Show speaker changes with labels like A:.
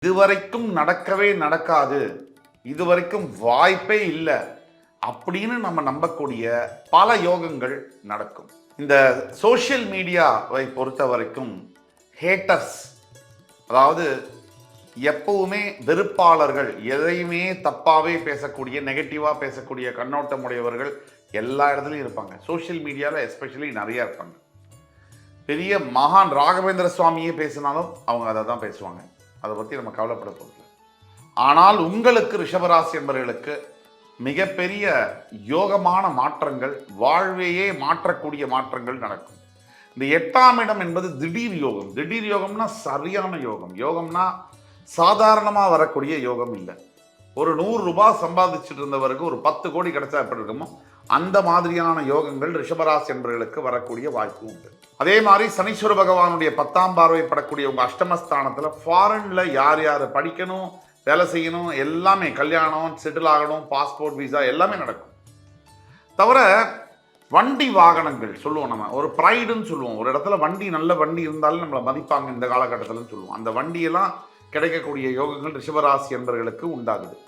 A: இதுவரைக்கும் நடக்கவே நடக்காது, இதுவரைக்கும் வாய்ப்பே இல்லை அப்படின்னு நம்ம நம்பக்கூடிய பல யோகங்கள் நடக்கும். இந்த சோஷியல் மீடியாவை பொறுத்த வரைக்கும் ஹேட்டர்ஸ், அதாவது எப்பவுமே வெறுப்பாளர்கள், எதையுமே தப்பாவே பேசக்கூடிய, நெகட்டிவா பேசக்கூடிய கண்ணோட்டம் உடையவர்கள் எல்லா இடத்துலையும் இருப்பாங்க. சோஷியல் மீடியாவில் எஸ்பெஷலி நிறைய இருப்பாங்க. பெரிய மகான் ராகவேந்திர சுவாமியே பேசினாலும் அவங்க அதை தான் பேசுவாங்க. அதை பற்றி நம்ம கவலைப்பட போகிறோம். ஆனால் உங்களுக்கு ரிஷபராசி என்பவர்களுக்கு மிகப்பெரிய யோகமான மாற்றங்கள், வாழ்வையே மாற்றக்கூடிய மாற்றங்கள் நடக்கும். இந்த 8ஆம் இடம் என்பது திடீர் யோகம். திடீர் யோகம்னா சரியான யோகம். யோகம்னா சாதாரணமாக வரக்கூடிய யோகம் இல்லை. ஒரு 100 ரூபாய் சம்பாதிச்சுட்டு இருந்தவருக்கு ஒரு 10 கோடி கிடைச்சா எப்படி இருக்குமோ அந்த மாதிரியான யோகங்கள் ரிஷபராசி என்பவர்களுக்கு வரக்கூடிய வாய்ப்பு உண்டு. அதே மாதிரி சனீஸ்வர பகவானுடைய 10ஆம் பார்வை படக்கூடிய உங்கள் அஷ்டமஸ்தானத்தில் ஃபாரின்ல யார் யார் படிக்கணும், வேலை செய்யணும், எல்லாமே கல்யாணம், செட்டில் ஆகணும், பாஸ்போர்ட், விசா எல்லாமே நடக்கும். தவிர வண்டி வாகனங்கள் சொல்லுவோம், நம்ம ஒரு ப்ரைடுன்னு சொல்லுவோம். ஒரு இடத்துல வண்டி, நல்ல வண்டி இருந்தாலும் நம்மளை மதிப்பாங்க இந்த காலகட்டத்தில்னு சொல்லுவோம். அந்த வண்டியெல்லாம் கிடைக்கக்கூடிய யோகங்கள் ரிஷபராசி என்பவர்களுக்கு உண்டாகுது.